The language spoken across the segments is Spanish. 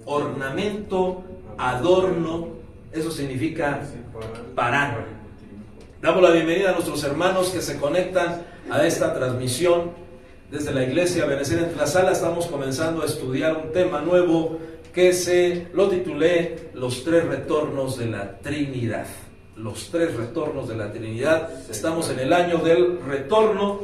ornamento, adorno, eso significa Parán. Damos la bienvenida a nuestros hermanos que se conectan a esta transmisión desde la iglesia Benecer en Tlaxcala. Estamos comenzando a estudiar un tema nuevo que lo titulé Los tres retornos de la Trinidad. Los tres retornos de la Trinidad. Estamos en el año del retorno.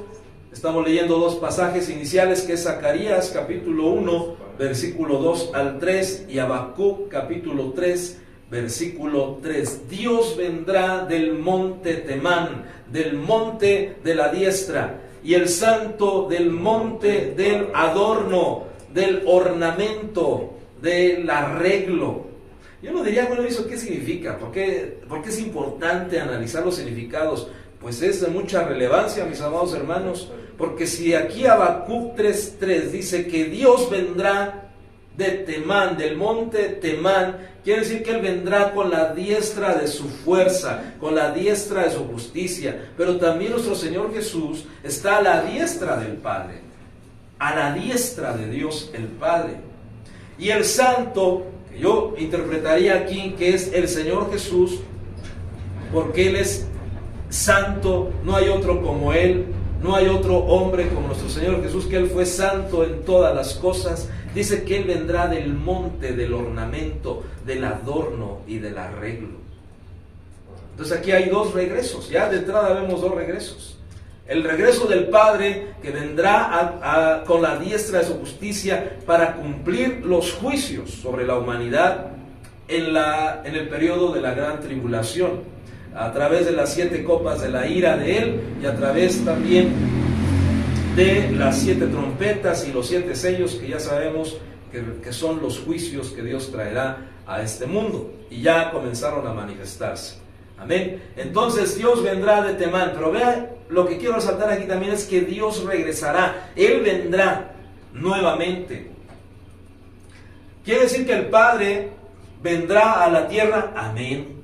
Estamos leyendo dos pasajes iniciales, que es Zacarías capítulo 1, versículo 2 al 3, y Habacuc capítulo 3, versículo 3. Dios vendrá del monte Temán, del monte de la diestra, y el santo del monte del adorno, del ornamento, del arreglo. Yo no diría, bueno, ¿eso qué significa? ¿Por qué es importante analizar los significados? Pues es de mucha relevancia, mis amados hermanos, porque si aquí Habacuc 3:3 dice que Dios vendrá de Temán, del monte Temán, quiere decir que Él vendrá con la diestra de su fuerza, con la diestra de su justicia, pero también nuestro Señor Jesús está a la diestra del Padre, a la diestra de Dios el Padre. Y el santo, que yo interpretaría aquí que es el Señor Jesús, porque Él es santo, no hay otro como Él, no hay otro hombre como nuestro Señor Jesús, que Él fue santo en todas las cosas. Dice que Él vendrá del monte, del ornamento, del adorno y del arreglo. Entonces aquí hay dos regresos, ya de entrada vemos dos regresos. El regreso del Padre, que vendrá con la diestra de su justicia para cumplir los juicios sobre la humanidad en el periodo de la gran tribulación, a través de las 7 copas de la ira de Él, y a través también de las 7 trompetas y los 7 sellos, que ya sabemos que son los juicios que Dios traerá a este mundo, y ya comenzaron a manifestarse. Amén. Entonces Dios vendrá de Temán, pero vea, lo que quiero resaltar aquí también es que Dios regresará, Él vendrá nuevamente. Quiere decir que el Padre vendrá a la tierra, amén.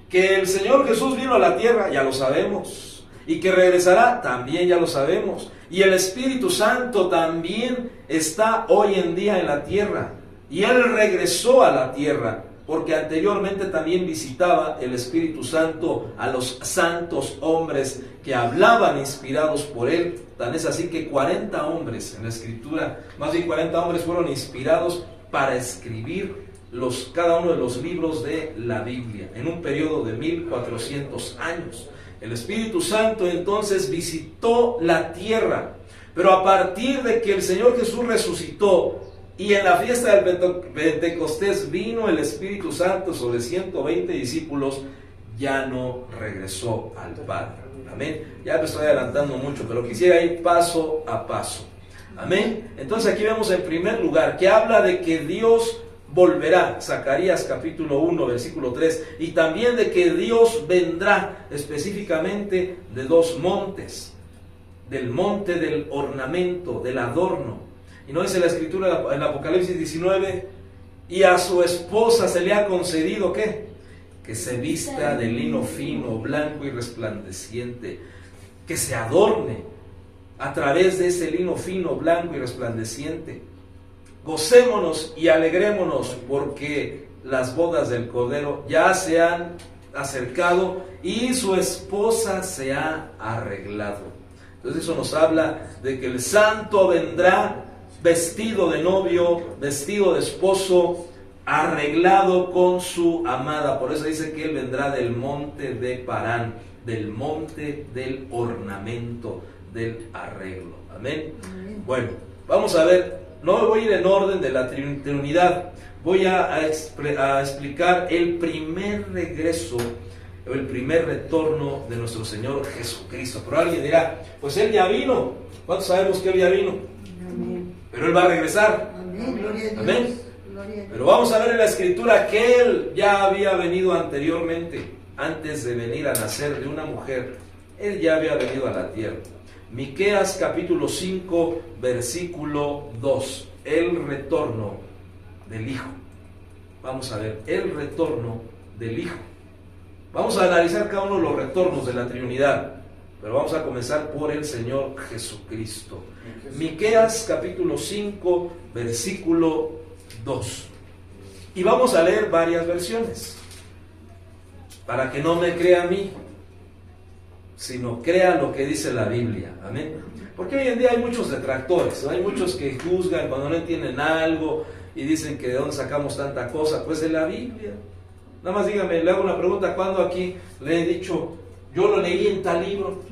Que el Señor Jesús vino a la tierra, ya lo sabemos. Y que regresará, también ya lo sabemos. Y el Espíritu Santo también está hoy en día en la tierra. Y Él regresó a la tierra, porque anteriormente también visitaba el Espíritu Santo a los santos hombres que hablaban inspirados por Él. Tan es así que 40 hombres en la Escritura, más de 40 hombres fueron inspirados para escribir cada uno de los libros de la Biblia, en un periodo de 1400 años. El Espíritu Santo entonces visitó la tierra, pero a partir de que el Señor Jesús resucitó y en la fiesta del Pentecostés vino el Espíritu Santo sobre 120 discípulos, ya no regresó al Padre. Amén. Ya me estoy adelantando mucho, pero quisiera ir paso a paso. Amén. Entonces aquí vemos en primer lugar que habla de que Dios volverá, Zacarías capítulo 1, versículo 3, y también de que Dios vendrá específicamente de dos montes, del monte del ornamento, del adorno. Y no dice la Escritura en Apocalipsis 19, y a su esposa se le ha concedido, ¿qué? Que se vista de lino fino, blanco y resplandeciente, que se adorne a través de ese lino fino, blanco y resplandeciente. Gocémonos y alegrémonos, porque las bodas del Cordero ya se han acercado y su esposa se ha arreglado. Entonces eso nos habla de que el santo vendrá vestido de novio, vestido de esposo, arreglado con su amada. Por eso dice que Él vendrá del monte de Parán, del monte del ornamento, del arreglo. Amén. Bueno, vamos a ver. No voy a ir en orden de la Trinidad, voy a explicar el primer regreso, el primer retorno de nuestro Señor Jesucristo. Pero alguien dirá, pues Él ya vino. ¿Cuántos sabemos que Él ya vino? Amén. Pero Él va a regresar. Amén. Amén. Pero vamos a ver en la Escritura que Él ya había venido anteriormente, antes de venir a nacer de una mujer. Él ya había venido a la tierra. Miqueas capítulo 5, versículo 2. El retorno del Hijo. Vamos a ver, el retorno del Hijo. Vamos a analizar cada uno de los retornos de la Trinidad, pero vamos a comenzar por el Señor Jesucristo. Miqueas capítulo 5, versículo 2. Y vamos a leer varias versiones, para que no me crea a mí, sino crea lo que dice la Biblia. Amén. Porque hoy en día hay muchos detractores, ¿no? Hay muchos que juzgan cuando no entienden algo y dicen que de dónde sacamos tanta cosa. Pues de la Biblia. Nada más dígame, le hago una pregunta: ¿cuándo aquí le he dicho, yo lo leí en tal libro?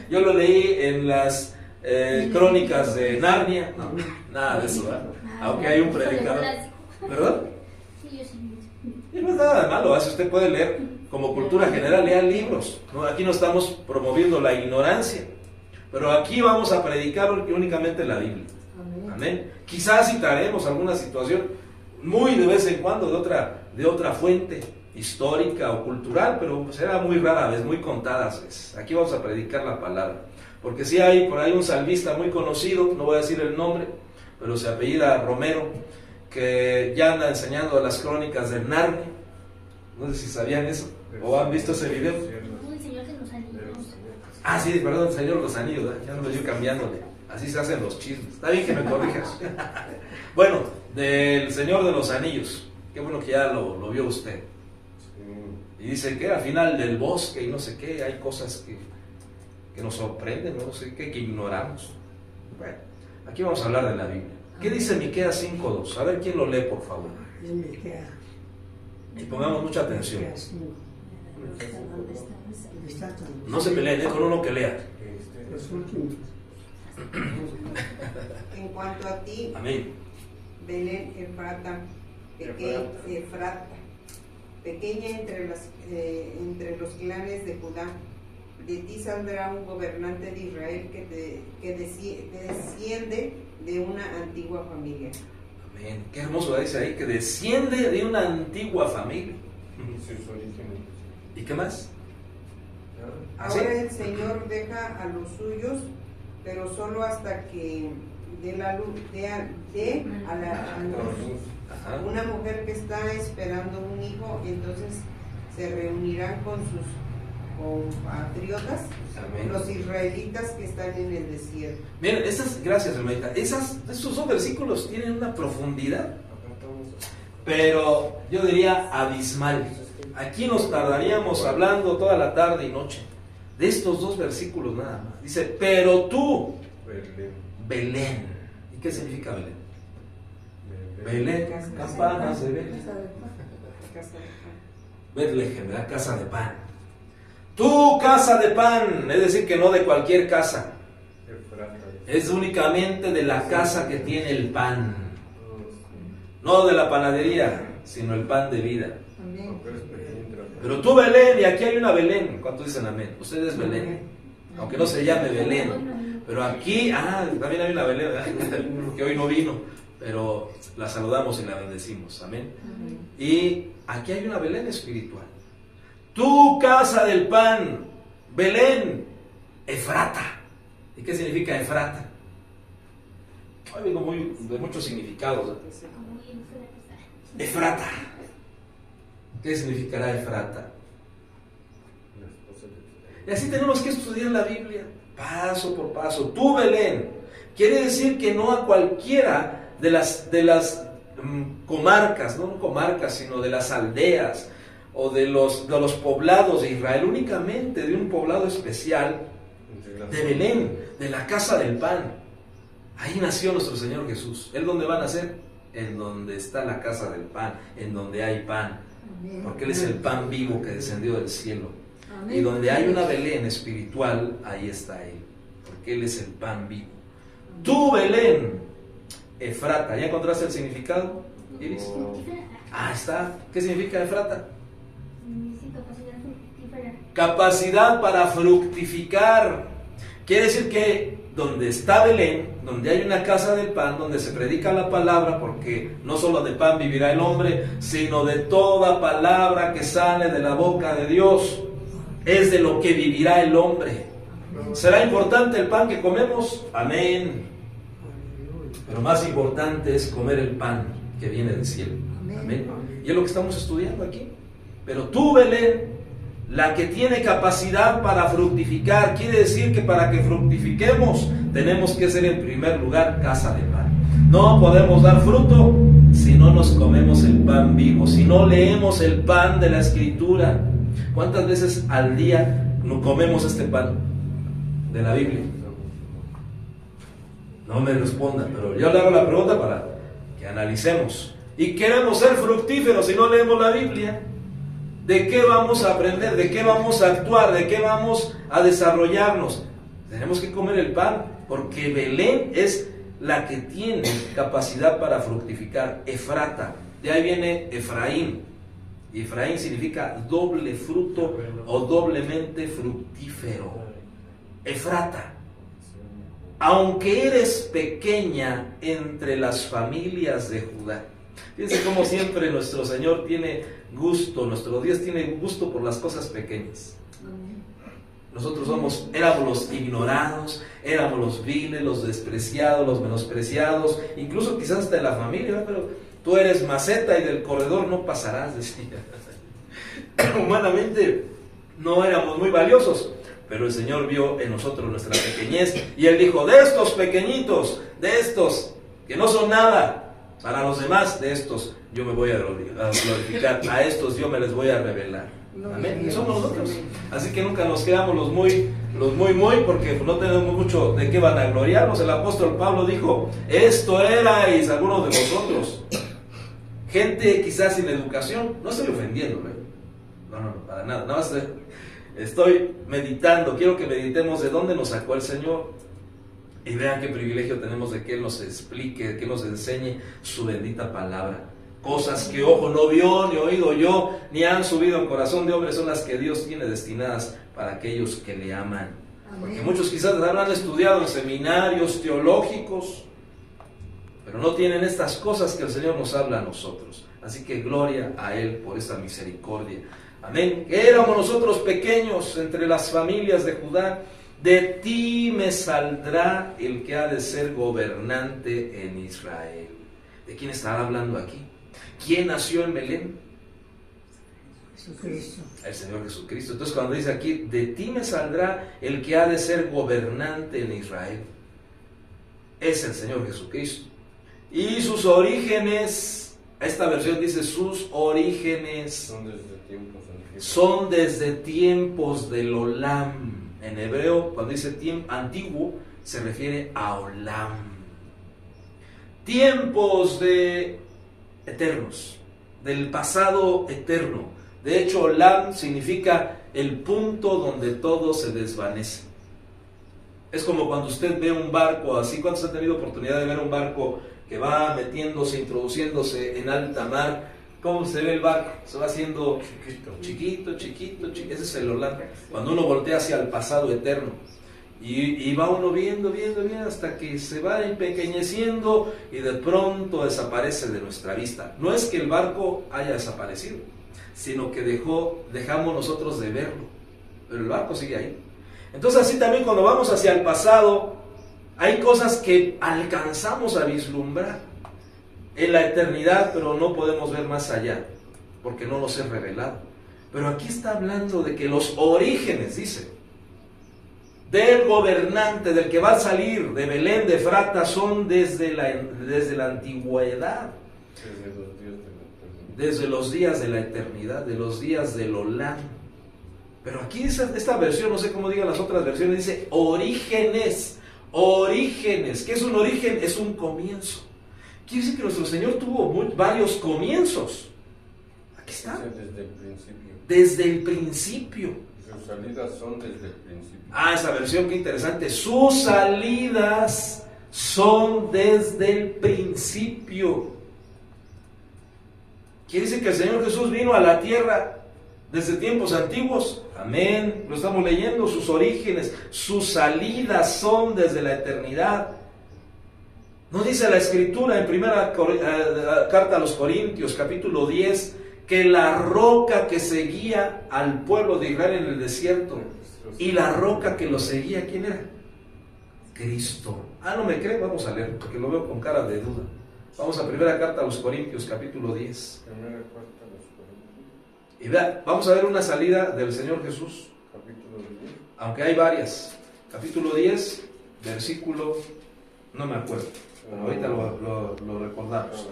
Yo lo leí en las crónicas de Narnia. No, nada de eso, ¿verdad? Aunque hay un predicador, ¿verdad? Y no es nada de malo, si usted puede leer como cultura general, lea libros, ¿no? Aquí no estamos promoviendo la ignorancia, pero aquí vamos a predicar únicamente la Biblia. Amén. Quizás citaremos alguna situación muy de vez en cuando de otra fuente histórica o cultural, pero será muy rara vez, muy contadas veces. Aquí vamos a predicar la palabra, porque si hay por ahí un salmista muy conocido, no voy a decir el nombre, pero se apellida Romero, que ya anda enseñando las crónicas de Narnia. No sé si sabían eso o han visto ese video. El Señor de los Anillos. Ah, sí, perdón, el Señor de los Anillos, ¿eh? Ya ando yo cambiándole. Así se hacen los chismes. Está bien que me corrijas. Bueno, del Señor de los Anillos. Qué bueno que ya lo vio usted. Y dice que al final del bosque y no sé qué, hay cosas que nos sorprenden, no sé qué, que ignoramos. Bueno, aquí vamos a hablar de la Biblia. ¿Qué dice Miqueas 5:2? A ver quién lo lee, por favor. Y pongamos mucha atención. No se peleen, con uno que lea. En cuanto a ti, Amén. Belén Efrata, pequeña entre los clanes de Judá, de ti saldrá un gobernante de Israel que desciende de una antigua familia. Amén. Qué hermoso dice ahí, que desciende de una antigua familia. ¿Y qué más? Ahora el Señor deja a los suyos, pero solo hasta que dé a la luz. Ajá. Una mujer que está esperando un hijo, entonces se reunirán con sus compatriotas, Amén. los israelitas que están en el desierto. Miren, gracias hermanita, esos dos versículos tienen una profundidad, pero yo diría abismal. Aquí nos tardaríamos hablando toda la tarde y noche de estos dos versículos nada más. Dice, pero tú, Belén. ¿Y qué significa Belén? Belén, campanas de Belén. Betlehem, ¿verdad? Casa de pan. Tu casa de pan, es decir, que no de cualquier casa. Es únicamente de la casa que tiene el pan. No de la panadería, sino el pan de vida. Pero tú, Belén, y aquí hay una Belén. ¿Cuántos dicen amén? Ustedes Belén, aunque no se llame Belén. Pero aquí, también hay una Belén, ¿verdad? Que hoy no vino, pero la saludamos y la bendecimos. Amén. Y aquí hay una Belén espiritual. Tu casa del pan, Belén, Efrata. ¿Y qué significa Efrata? Hoy vengo de muchos significados. Efrata. ¿Qué significará Efrata? Y así tenemos que estudiar la Biblia, paso por paso. Tú, Belén, quiere decir que no a cualquiera de las comarcas, no comarcas, sino de las aldeas o de los poblados de Israel, únicamente de un poblado especial, de Belén, de la casa del pan. Ahí nació nuestro Señor Jesús. ¿Él dónde va a nacer? En donde está la casa del pan, en donde hay pan, porque Él es el pan vivo que descendió del cielo. Y donde hay una Belén espiritual, ahí está Él, porque Él es el pan vivo. Tú, Belén, Efrata. ¿Ya encontraste el significado, Iris? Ah, está. ¿Qué significa Efrata? Capacidad para fructificar. Quiere decir que donde está Belén, donde hay una casa del pan, donde se predica la palabra, porque no solo de pan vivirá el hombre, sino de toda palabra que sale de la boca de Dios, es de lo que vivirá el hombre. ¿Será importante el pan que comemos? Amén. Pero más importante es comer el pan que viene del cielo. Amén. Y es lo que estamos estudiando aquí. Pero tú, Belén, la que tiene capacidad para fructificar, quiere decir que para que fructifiquemos tenemos que ser en primer lugar casa de pan. No podemos dar fruto si no nos comemos el pan pan vivo, si no leemos el pan de la Escritura. ¿Cuántas veces al día no comemos este pan de la Biblia? No me respondan, pero yo le hago la pregunta para que analicemos. Y queremos ser fructíferos si no leemos la Biblia. ¿De qué vamos a aprender? ¿De qué vamos a actuar? ¿De qué vamos a desarrollarnos? Tenemos que comer el pan, porque Belén es la que tiene capacidad para fructificar. Efrata, de ahí viene Efraín. Y Efraín significa doble fruto o doblemente fructífero. Efrata, aunque eres pequeña entre las familias de Judá. Fíjense cómo siempre nuestro Señor tiene gusto, nuestro Dios tiene gusto por las cosas pequeñas. Nosotros éramos los ignorados, éramos los viles, los despreciados, los menospreciados, incluso quizás hasta de la familia, ¿no? Pero tú eres maceta y del corredor no pasarás, decía. Humanamente no éramos muy valiosos, pero el Señor vio en nosotros nuestra pequeñez y Él dijo: de estos pequeñitos, de estos que no son nada para los demás, de estos yo me voy a glorificar, a estos yo me les voy a revelar. Amén. Y somos nosotros. Así que nunca nos quedamos los muy, porque no tenemos mucho de qué vanagloriarnos. El apóstol Pablo dijo: esto erais algunos de vosotros, gente quizás sin educación. No estoy ofendiendo, no, para nada. Nada más estoy meditando. Quiero que meditemos de dónde nos sacó el Señor. Y vean qué privilegio tenemos de que Él nos explique, que nos enseñe su bendita palabra. Cosas que ojo no vio, ni oído yo, ni han subido en corazón de hombre, son las que Dios tiene destinadas para aquellos que le aman. Porque muchos quizás habrán estudiado en seminarios teológicos, pero no tienen estas cosas que el Señor nos habla a nosotros. Así que gloria a Él por esta misericordia. Amén. Éramos nosotros pequeños entre las familias de Judá. De ti me saldrá el que ha de ser gobernante en Israel. ¿De quién está hablando aquí? ¿Quién nació en Belén? Jesucristo. El Señor Jesucristo. Entonces cuando dice aquí: de ti me saldrá el que ha de ser gobernante en Israel, es el Señor Jesucristo. Y sus orígenes, esta versión dice sus orígenes son desde tiempos del Olam. En hebreo, cuando dice tiempo antiguo, se refiere a Olam. Tiempos de eternos, del pasado eterno. De hecho, Olam significa el punto donde todo se desvanece. Es como cuando usted ve un barco así. ¿Cuántos han tenido oportunidad de ver un barco que va metiéndose, introduciéndose en alta mar? ¿Cómo se ve el barco? Se va haciendo chiquito. Ese es el Olam. Cuando uno voltea hacia el pasado eterno. Y va uno viendo hasta que se va empequeñeciendo y de pronto desaparece de nuestra vista. No es que el barco haya desaparecido, sino que dejamos nosotros de verlo. Pero el barco sigue ahí. Entonces así también cuando vamos hacia el pasado, hay cosas que alcanzamos a vislumbrar en la eternidad, pero no podemos ver más allá, porque no nos es revelado. Pero aquí está hablando de que los orígenes, dice, del gobernante, del que va a salir de Belén de Efrata, son desde la antigüedad, desde los días de la eternidad, de los días del Olam. Pero aquí dice esta versión, no sé cómo digan las otras versiones, dice orígenes. ¿Qué es un origen? Es un comienzo. Quiere decir que nuestro Señor tuvo varios comienzos. Aquí está. Desde el principio. Desde el principio. Sus salidas son desde el principio. Esa versión, qué interesante. Sus salidas son desde el principio. Quiere decir que el Señor Jesús vino a la tierra desde tiempos antiguos. Amén. Lo estamos leyendo. Sus orígenes, sus salidas son desde la eternidad. ¿No dice la Escritura en primera carta a los Corintios, capítulo 10, que la roca que seguía al pueblo de Israel en el desierto y la roca que lo seguía, ¿quién era? Cristo. ¿No me cree? Vamos a leer, porque lo veo con cara de duda. Vamos a primera carta a los Corintios, capítulo 10. Primera carta a los Corintios. Y vea, vamos a ver una salida del Señor Jesús. Capítulo 10. Aunque hay varias. Capítulo 10, versículo, no me acuerdo. Pero ahorita lo recordamos.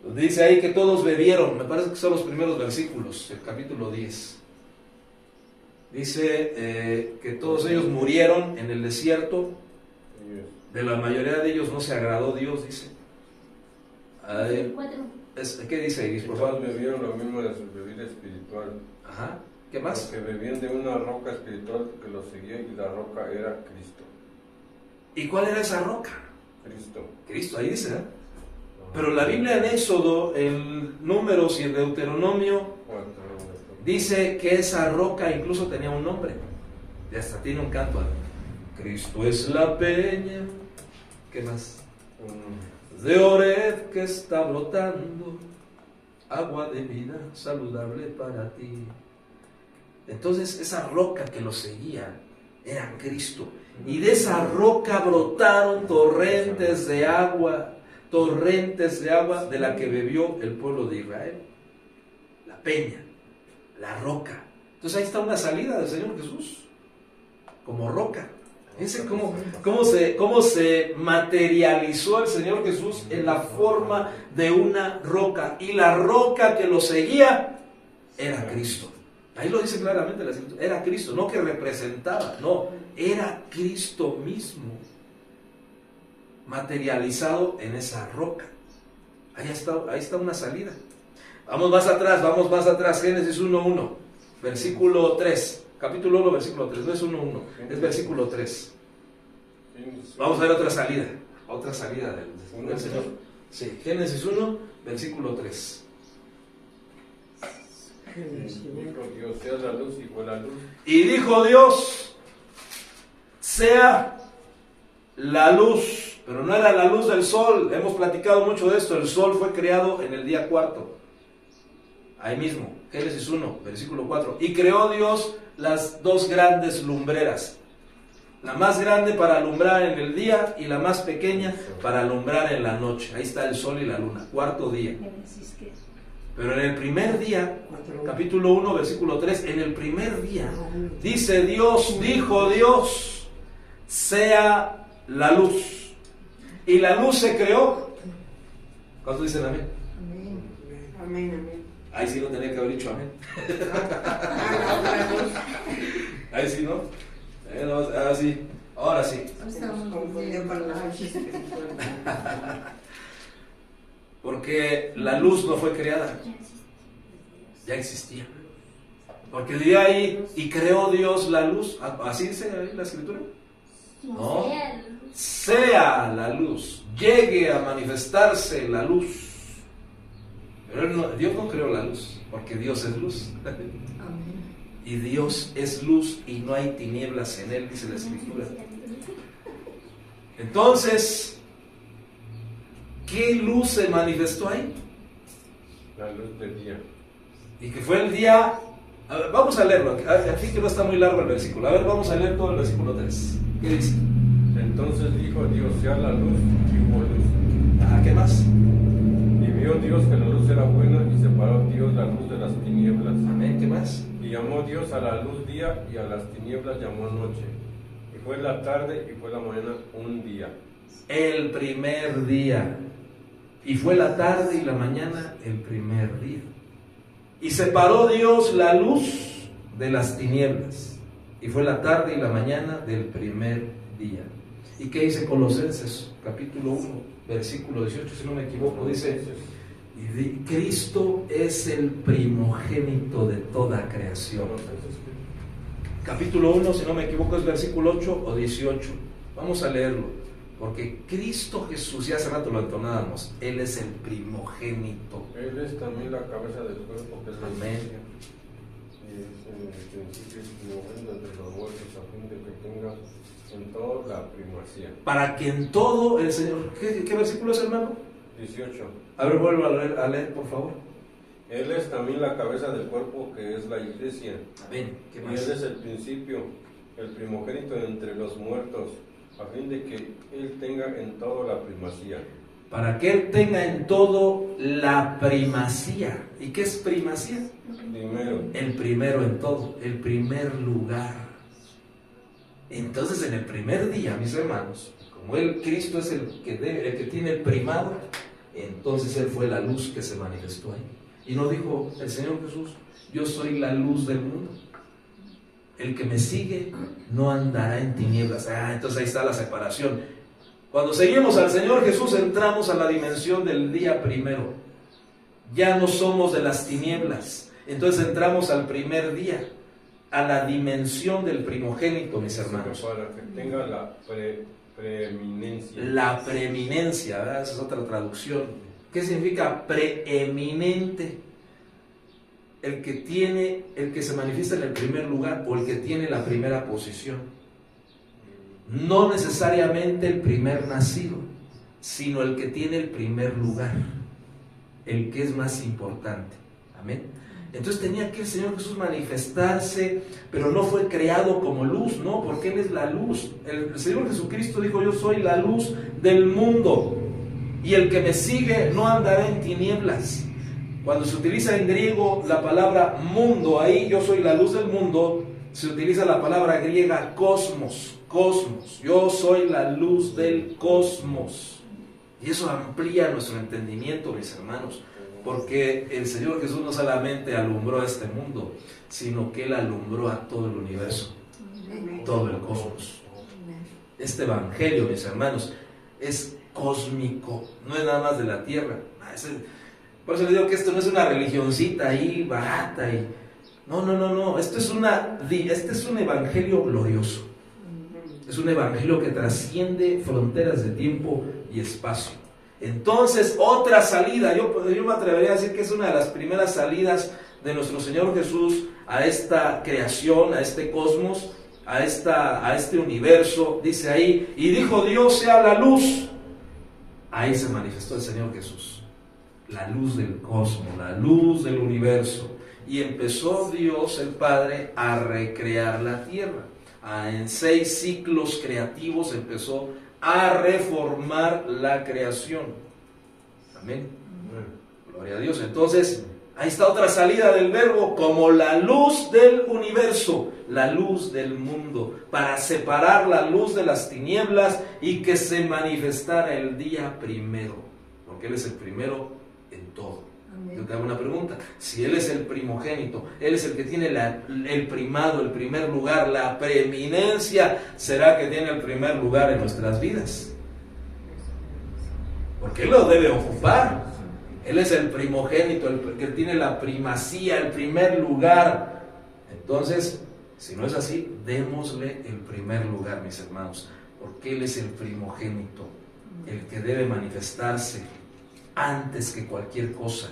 Dice ahí que todos bebieron, me parece que son los primeros versículos, el capítulo 10. Dice que todos ellos murieron en el desierto. De la mayoría de ellos no se agradó Dios, dice. ¿Qué dice Iris, por favor? Todos bebieron lo mismo de su bebida espiritual. Ajá. ¿Qué más? Porque bebían de una roca espiritual que los seguía y la roca era Cristo. ¿Y cuál era esa roca? Cristo. Cristo, ahí dice, ¿eh? Pero la Biblia en Éxodo, en Números y en Deuteronomio dice que esa roca incluso tenía un nombre. Y hasta tiene un canto. Cristo es la peña. ¿Qué más? De Oreb que está brotando agua de vida saludable para ti. Entonces esa roca que lo seguía era Cristo. Y de esa roca brotaron torrentes de agua de la que bebió el pueblo de Israel. La peña, la roca. Entonces ahí está una salida del Señor Jesús, como roca. Fíjense cómo se materializó el Señor Jesús en la forma de una roca. Y la roca que lo seguía era Cristo. Ahí lo dice claramente la Escritura. Era Cristo, no que representaba, no, era Cristo mismo materializado en esa roca. Ahí está una salida. Vamos más atrás, Génesis 1:1, versículo 3, capítulo 1, versículo 3, no es 1:1, es versículo 3. Vamos a ver otra salida del Señor. Sí, Génesis 1, versículo 3. Dijo Dios, sea la luz, y fue la luz. Y dijo Dios, sea la luz, pero no era la luz del sol. Hemos platicado mucho de esto. El sol fue creado en el día cuarto. Ahí mismo, Génesis 1, versículo 4. Y creó Dios las dos grandes lumbreras. La más grande para alumbrar en el día y la más pequeña para alumbrar en la noche. Ahí está el sol y la luna, cuarto día. Pero en el primer día, capítulo 1, versículo 3, en el primer día, dice Dios, dijo Dios, sea la luz. Y la luz se creó. ¿Cuántos dicen amén? Amén. Ahí sí no tenía que haber dicho amén. Ahí sí, ¿no? Ahora sí. Confundió con la noche espiritual. Porque la luz no fue creada, ya existía. Porque de ahí, y creó Dios la luz. ¿Así dice ahí la Escritura? No. Sea la luz, llegue a manifestarse la luz. Pero Dios no creó la luz, porque Dios es luz. Y Dios es luz y no hay tinieblas en él, dice la Escritura. Entonces, ¿qué luz se manifestó ahí? La luz del día. Y que fue el día. A ver, vamos a leerlo. Aquí que no está muy largo el versículo. A ver, vamos a leer todo el versículo 3. ¿Qué dice? Entonces dijo Dios, sea la luz, y hubo luz. ¿Qué más? Y vio Dios que la luz era buena, y separó Dios la luz de las tinieblas. Amén. ¿Qué más? Y llamó Dios a la luz día, y a las tinieblas llamó noche. Y fue la tarde, y fue la mañana un día. El primer día. Y fue la tarde y la mañana el primer día. Y separó Dios la luz de las tinieblas. Y fue la tarde y la mañana del primer día. ¿Y qué dice Colosenses? Capítulo 1, versículo 18, si no me equivoco, dice: Cristo es el primogénito de toda creación. Capítulo 1, si no me equivoco, es versículo 8 o 18. Vamos a leerlo. Porque Cristo Jesús, ya hace rato lo entonábamos, Él es el primogénito. Él es también la cabeza del cuerpo, que es la iglesia. Y es en el principio es primogénito entre los muertos, a fin de que tenga en todo la primacía. Para que en todo el Señor... ¿Qué versículo es, hermano? 18. A ver, vuelvo a leer, por favor. Él es también la cabeza del cuerpo, que es la iglesia. Amén. ¿Qué Y más? Él es el principio, el primogénito entre los muertos, a fin de que Él tenga en todo la primacía. Para que Él tenga en todo la primacía. ¿Y qué es primacía? Primero. El primero en todo, el primer lugar. Entonces, en el primer día, mis hermanos, como Cristo es el que tiene el primado, Entonces Él fue la luz que se manifestó ahí. Y no dijo el Señor Jesús: yo soy la luz del mundo. El que me sigue no andará en tinieblas. Entonces ahí está la separación. Cuando seguimos al Señor Jesús, entramos a la dimensión del día primero. Ya no somos de las tinieblas. Entonces entramos al primer día, a la dimensión del primogénito, mis hermanos. Para que tenga la preeminencia. La preeminencia, ¿verdad? Esa es otra traducción. ¿Qué significa preeminente? El que se manifiesta en el primer lugar, o el que tiene la primera posición. No necesariamente el primer nacido, sino el que tiene el primer lugar, el que es más importante. Amén. Entonces tenía que el Señor Jesús manifestarse, pero no fue creado como luz, no, porque Él es la luz. El Señor Jesucristo dijo: yo soy la luz del mundo, y el que me sigue no andará en tinieblas. Cuando se utiliza en griego la palabra mundo, ahí yo soy la luz del mundo, se utiliza la palabra griega cosmos, cosmos. Yo soy la luz del cosmos. Y eso amplía nuestro entendimiento, mis hermanos, porque el Señor Jesús no solamente alumbró a este mundo, sino que Él alumbró a todo el universo, todo el cosmos. Este evangelio, mis hermanos, es cósmico, no es nada más de la tierra. Por eso les digo que esto no es una religioncita ahí barata. No. Esto es un evangelio glorioso. Es un evangelio que trasciende fronteras de tiempo y espacio. Entonces, otra salida, yo me atrevería a decir que es una de las primeras salidas de nuestro Señor Jesús a esta creación, a este cosmos, a este universo. Dice ahí: y dijo Dios, sea la luz. Ahí se manifestó el Señor Jesús, la luz del cosmos, la luz del universo. Y empezó Dios el Padre a recrear la tierra. En 6 ciclos creativos empezó a reformar la creación. Amén. Gloria a Dios. Entonces, ahí está otra salida del verbo, como la luz del universo, la luz del mundo, para separar la luz de las tinieblas y que se manifestara el día primero, porque Él es el primero en todo. Amén. Yo te hago una pregunta: si Él es el primogénito, Él es el que tiene el primado, el primer lugar, la preeminencia, ¿será que tiene el primer lugar en nuestras vidas? Porque Él lo debe ocupar. Él es el primogénito, el que tiene la primacía, el primer lugar. Entonces, si no es así, démosle el primer lugar, mis hermanos, porque Él es el primogénito, el que debe manifestarse antes que cualquier cosa,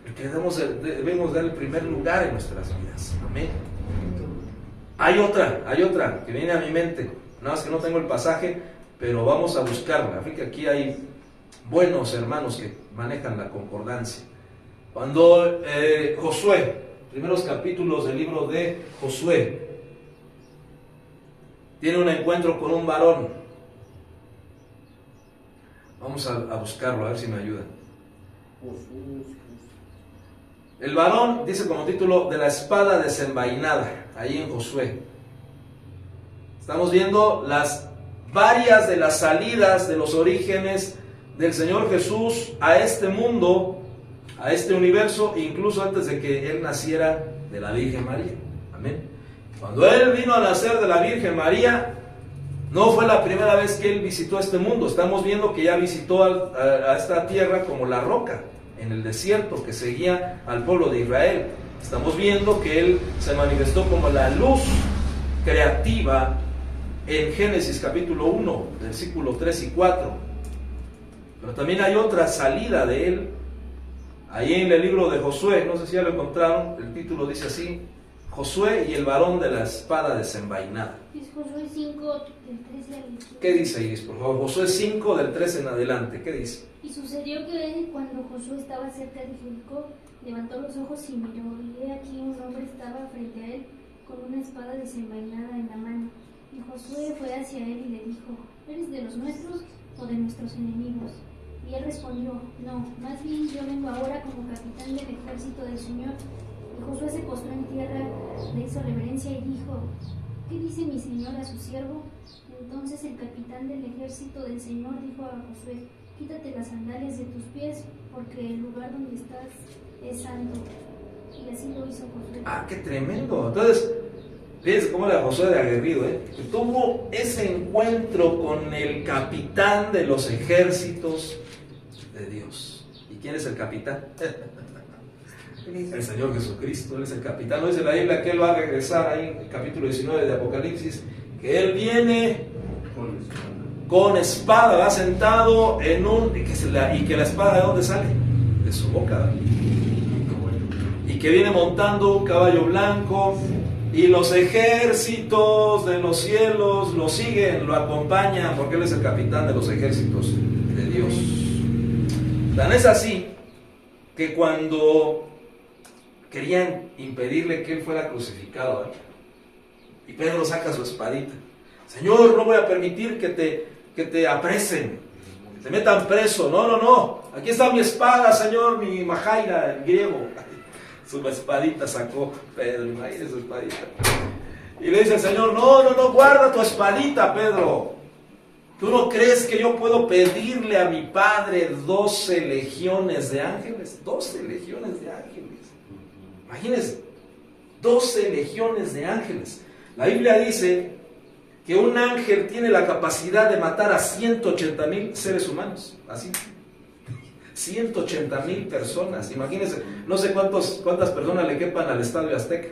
el que debemos dar el primer lugar en nuestras vidas. Amén. Hay otra que viene a mi mente, nada más que no tengo el pasaje, pero vamos a buscarla. Fíjate que aquí hay buenos hermanos que manejan la concordancia. Cuando Josué, primeros capítulos del libro de Josué, tiene un encuentro con un varón. Vamos a buscarlo, a ver si me ayuda. El varón dice como título: de la espada desenvainada, ahí en Josué. Estamos viendo varias de las salidas de los orígenes del Señor Jesús a este mundo, a este universo, incluso antes de que Él naciera de la Virgen María. Amén. Cuando Él vino a nacer de la Virgen María, no fue la primera vez que Él visitó este mundo. Estamos viendo que ya visitó a esta tierra como la roca en el desierto que seguía al pueblo de Israel. Estamos viendo que Él se manifestó como la luz creativa en Génesis capítulo 1, versículos 3 y 4. Pero también hay otra salida de Él ahí en el libro de Josué. No sé si ya lo encontraron. El título dice así: Josué y el varón de la espada desenvainada. Es Josué 5, del 13 al 18. ¿Qué dice Iris, por favor? Josué 5, del 13 en adelante. ¿Qué dice? Y sucedió que cuando Josué estaba cerca de Jericó, levantó los ojos y miró, y he aquí un hombre estaba frente a él con una espada desenvainada en la mano. Y Josué fue hacia él y le dijo: ¿eres de los nuestros o de nuestros enemigos? Y él respondió: no, más bien yo vengo ahora como capitán del ejército del Señor. Y Josué se postró en tierra, le hizo reverencia y dijo: ¿qué dice mi señor a su siervo? Entonces el capitán del ejército del Señor dijo a Josué: quítate las sandalias de tus pies, porque el lugar donde estás es santo. Y así lo hizo Josué. Ah, qué tremendo. Entonces, fíjense cómo era Josué de aguerrido, tuvo ese encuentro con el capitán de los ejércitos de Dios. ¿Y quién es el capitán? El Señor Jesucristo. Él es el capitán. No dice la Biblia que Él va a regresar ahí en el capítulo 19 de Apocalipsis, que Él viene con espada, va sentado en un... y que la espada, ¿de dónde sale? De su boca. Y que viene montando un caballo blanco, y los ejércitos de los cielos lo siguen, lo acompañan, porque Él es el capitán de los ejércitos de Dios. Tan es así que cuando querían impedirle que Él fuera crucificado, y Pedro saca su espadita: Señor, no voy a permitir que te apresen, que te metan preso. No, aquí está mi espada, Señor, mi majaira, el griego. Su espadita sacó Pedro, imagínese su espadita. Y le dice el Señor: no, guarda tu espadita, Pedro. ¿Tú no crees que yo puedo pedirle a mi Padre 12 legiones de ángeles? 12 legiones de ángeles. Imagínense, 12 legiones de ángeles. La Biblia dice que un ángel tiene la capacidad de matar a 180,000 seres humanos. Así. 180,000 personas. Imagínense, no sé cuántas personas le quepan al Estadio Azteca.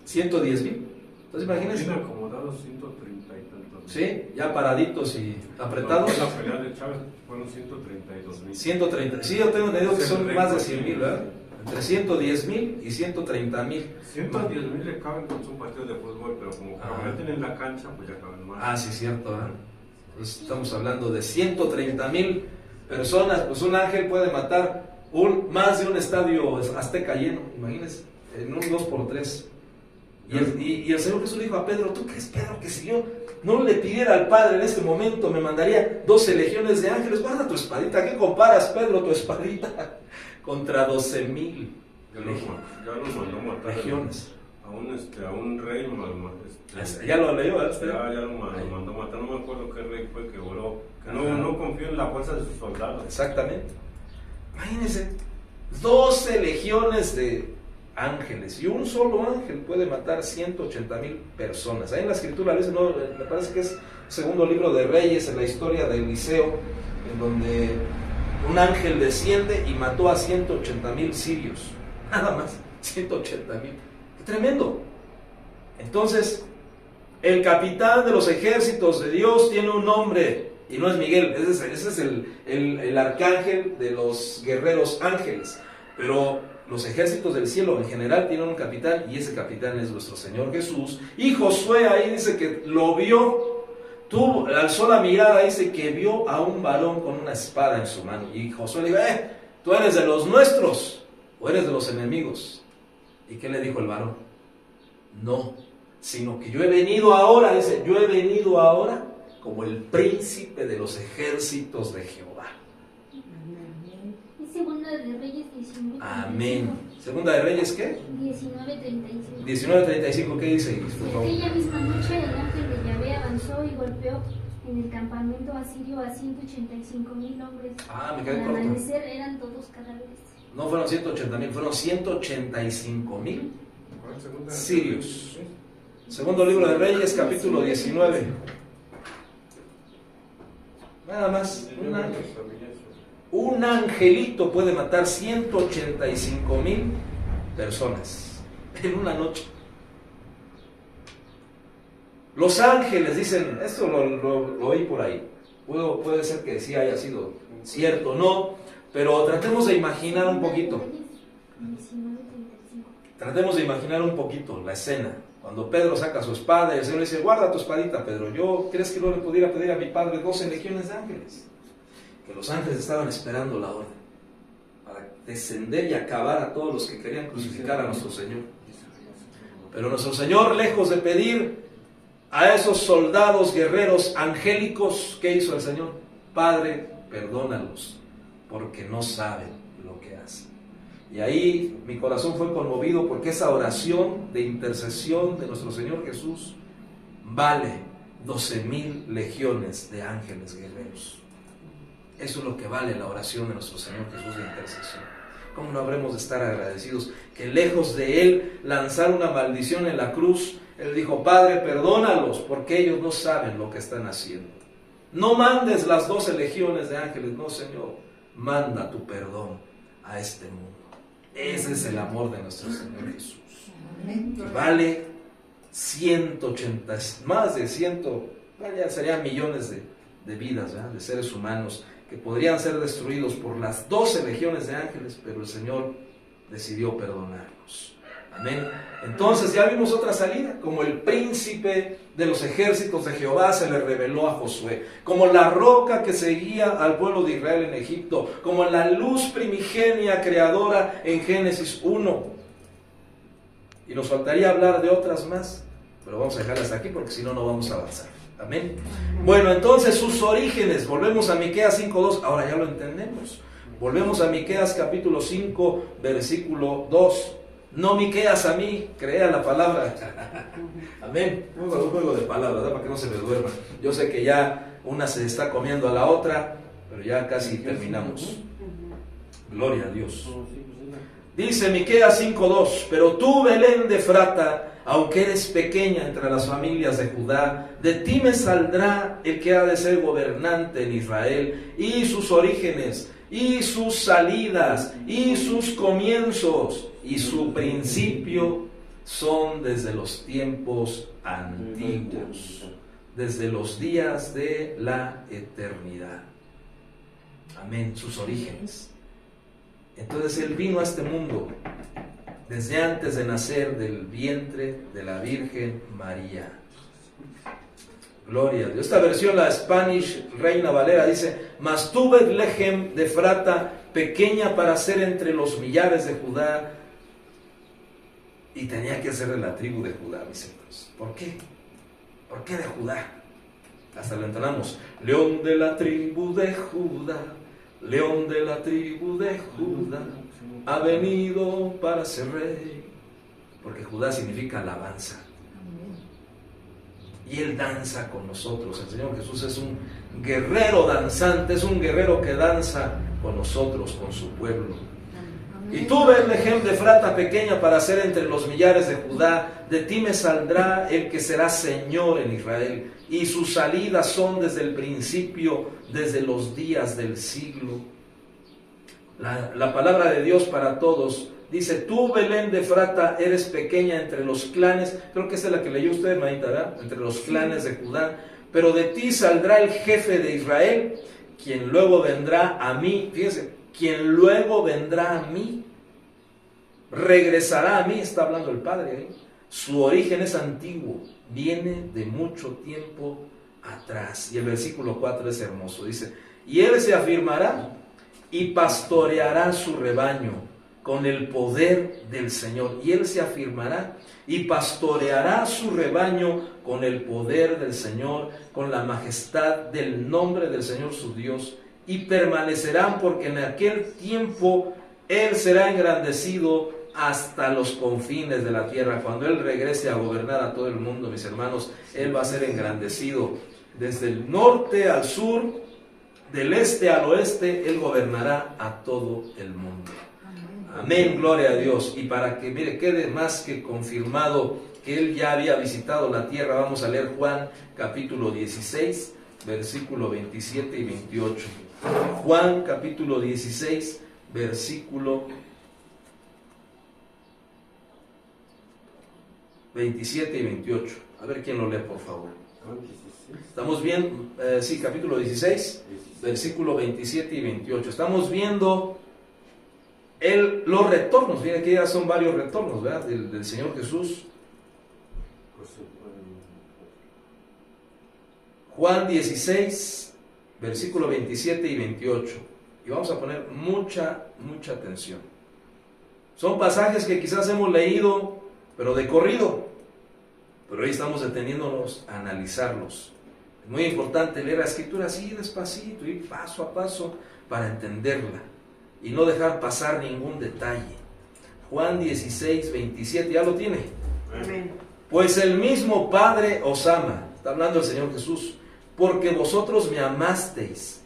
110,000. Entonces imagínense. Tiene acomodados 130 y tantos. Sí, ya paraditos y apretados. La pelea de Chávez fueron 132,000. 130. Sí, yo tengo entendido que son más de 100,000, ¿verdad? Entre 110,000 y 130,000. 110,000 le caben con su partido de fútbol, pero como que en la cancha, pues ya caben más. Ah, sí, cierto. Entonces estamos hablando de 130,000 personas. Pues un ángel puede matar más de un estadio azteca lleno, imagínense, en un 2x3. Y el Señor Jesús dijo a Pedro: ¿tú crees, Pedro, que si yo no le pidiera al Padre en este momento me mandaría 12 legiones de ángeles? Guarda tu espadita. ¿Qué comparas, Pedro, tu espadita contra 12,000 ya lo mandó matar legiones? A un rey, ya lo leyó, ¿verdad? Ya lo mandó matar. No me acuerdo qué rey fue que oró, que no confió en la fuerza de sus soldados. Exactamente. Imagínense, 12 legiones de ángeles, y un solo ángel puede matar 180,000 personas. Ahí en la escritura dice, me parece que es segundo libro de Reyes, en la historia de Eliseo, en donde un ángel desciende y mató a 180,000 sirios. Nada más, 180,000. ¡Qué tremendo! Entonces, el capitán de los ejércitos de Dios tiene un nombre, y no es Miguel. Ese es el arcángel de los guerreros ángeles. Pero los ejércitos del cielo en general tienen un capitán, y ese capitán es nuestro Señor Jesús. Y Josué ahí dice que lo vio, alzó la mirada, dice que vio a un varón con una espada en su mano. Y Josué le dijo: ¿tú eres de los nuestros o eres de los enemigos? ¿Y qué le dijo el varón? No, sino que yo he venido ahora, dice, yo he venido ahora como el príncipe de los ejércitos de Jehová. Es Segunda de Reyes 19:35. Amén. ¿Segunda de Reyes qué? 19:35. 19:35, ¿qué dice? Por favor. Aquella misma noche el ángel de Yahvé avanzó y golpeó en el campamento asirio a 185,000 hombres. Me quedé Al corto. amanecer eran todos cadáveres. No fueron 180,000, fueron 185,000 sirios. Segundo libro de Reyes, capítulo 19. Nada más, un angelito puede matar 185,000 personas en una noche. Los ángeles dicen, esto lo oí por ahí, puede ser que sí haya sido cierto o no, pero tratemos de imaginar un poquito. 19:35. Tratemos de imaginar un poquito la escena. Cuando Pedro saca su espada y el Señor le dice: guarda tu espadita, Pedro. ¿Crees que no le pudiera pedir a mi Padre 12 legiones de ángeles? Que los ángeles estaban esperando la orden para descender y acabar a todos los que querían crucificar a nuestro Señor. Pero nuestro Señor, lejos de pedir a esos soldados guerreros angélicos, ¿qué hizo el Señor? Padre, perdónalos, porque no saben lo que hacen. Y ahí mi corazón fue conmovido, porque esa oración de intercesión de nuestro Señor Jesús vale 12,000 legiones de ángeles guerreros. Eso es lo que vale la oración de nuestro Señor Jesús de intercesión. ¿Cómo no habremos de estar agradecidos? Que lejos de Él lanzar una maldición en la cruz, Él dijo: Padre, perdónalos, porque ellos no saben lo que están haciendo. No mandes las 12 legiones de ángeles, no, Señor, manda tu perdón a este mundo. Ese es el amor de nuestro Señor Jesús. Vale 180, más de 100, vaya, serían millones de vidas, ¿verdad?, de seres humanos que podrían ser destruidos por las 12 legiones de ángeles, pero el Señor decidió perdonarnos. Amén. Entonces ya vimos otra salida, como el príncipe de los ejércitos de Jehová se le reveló a Josué, como la roca que seguía al pueblo de Israel en Egipto, como la luz primigenia creadora en Génesis 1. Y nos faltaría hablar de otras más, pero vamos a dejarlas aquí porque si no, no vamos a avanzar. Amén. Bueno, entonces sus orígenes, volvemos a Miqueas 5:2, ahora ya lo entendemos. Volvemos a Miqueas capítulo 5, versículo 2. No Miqueas a mí, crea la palabra. Amén. Un juego de palabras, ¿verdad?, para que no se me duerma. Yo sé que ya una se está comiendo a la otra, pero ya casi terminamos. Gloria a Dios. Dice Miqueas 5:2: Pero tú, Belén de Efrata, aunque eres pequeña entre las familias de Judá, de ti me saldrá el que ha de ser gobernante en Israel, y sus orígenes, y sus salidas, y sus comienzos, y su principio son desde los tiempos antiguos, desde los días de la eternidad. Amén, sus orígenes. Entonces Él vino a este mundo desde antes de nacer del vientre de la Virgen María. Gloria a Dios. Esta versión, la Spanish Reina Valera, dice: Mas tú, Betlehem de Efrata, pequeña para ser entre los millares de Judá. Y tenía que ser de la tribu de Judá, mis hermanos. ¿Por qué? ¿Por qué de Judá? Hasta lo entonamos: León de la tribu de Judá, León de la tribu de Judá, ha venido para ser rey. Porque Judá significa alabanza. Y Él danza con nosotros. El Señor Jesús es un guerrero danzante, es un guerrero que danza con nosotros, con su pueblo. Y tú, Betlehem de Efrata, pequeña para ser entre los millares de Judá, de ti me saldrá el que será Señor en Israel, y sus salidas son desde el principio, desde los días del siglo. La palabra de Dios para todos dice: tú, Belén de Efrata, eres pequeña entre los clanes. Creo que esa es la que leyó usted, hermanita, ¿verdad? Entre los clanes de Judá. Pero de ti saldrá el jefe de Israel, quien luego vendrá a mí. Fíjense, quien luego vendrá a mí, regresará a mí. Está hablando el Padre ahí. Su origen es antiguo, viene de mucho tiempo atrás. Y el versículo 4 es hermoso. Dice: y Él se afirmará y pastoreará su rebaño con el poder del Señor. Y Él se afirmará y pastoreará su rebaño con el poder del Señor, con la majestad del nombre del Señor su Dios. Y permanecerán, porque en aquel tiempo Él será engrandecido hasta los confines de la tierra. Cuando Él regrese a gobernar a todo el mundo, mis hermanos, Él va a ser engrandecido. Desde el norte al sur, del este al oeste, Él gobernará a todo el mundo. Amén, gloria a Dios. Y para que, mire, quede más que confirmado que Él ya había visitado la tierra, vamos a leer Juan capítulo 16, versículo 27 y 28. Juan capítulo 16, versículo 27 y 28. A ver quién lo lee, por favor. Estamos bien, sí, capítulo 16, versículo 27 y 28. Estamos viendo los retornos. Miren que ya son varios retornos, ¿verdad?, del Señor Jesús. Juan 16, versículo 27 y 28. Y vamos a poner mucha atención. Son pasajes que quizás hemos leído, pero de corrido. Pero hoy estamos deteniéndonos a analizarlos. Es muy importante leer la Escritura así, despacito, ir paso a paso para entenderla y no dejar pasar ningún detalle. Juan 16, 27, ¿ya lo tiene? Amén. Pues el mismo Padre os ama, está hablando el Señor Jesús, porque vosotros me amasteis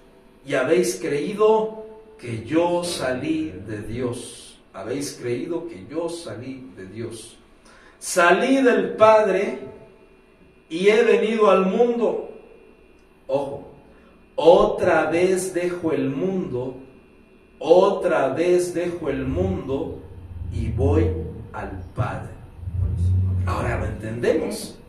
y habéis creído que yo salí de Dios. Habéis creído que yo salí de Dios. Salí del Padre y he venido al mundo. Ojo, otra vez dejo el mundo, otra vez dejo el mundo y voy al Padre. Ahora lo entendemos.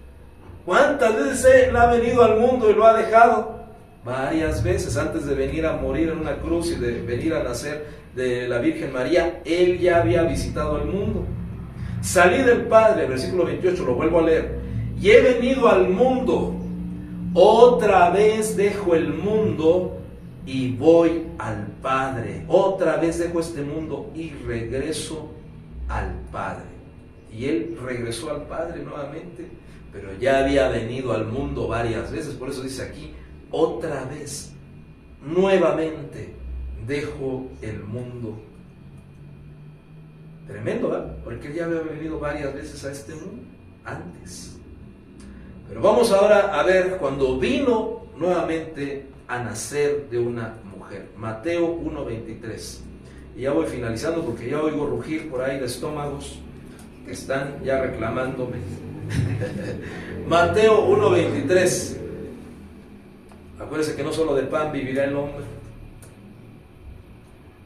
¿Cuántas veces Él ha venido al mundo y lo ha dejado? Varias veces. Antes de venir a morir en una cruz y de venir a nacer de la Virgen María, Él ya había visitado el mundo. Salí del Padre, versículo 28, lo vuelvo a leer. Y he venido al mundo, otra vez dejo el mundo y voy al Padre. Otra vez dejo este mundo y regreso al Padre. Y Él regresó al Padre nuevamente, pero ya había venido al mundo varias veces. Por eso dice aquí, otra vez, nuevamente dejo el mundo. Tremendo, ¿verdad? Porque Él ya había venido varias veces a este mundo antes. Pero vamos ahora a ver cuando vino nuevamente a nacer de una mujer. Mateo 1:23. Y ya voy finalizando porque ya oigo rugir por ahí de estómagos que están ya reclamándome. Mateo 1:23. Acuérdense que no solo de pan vivirá el hombre.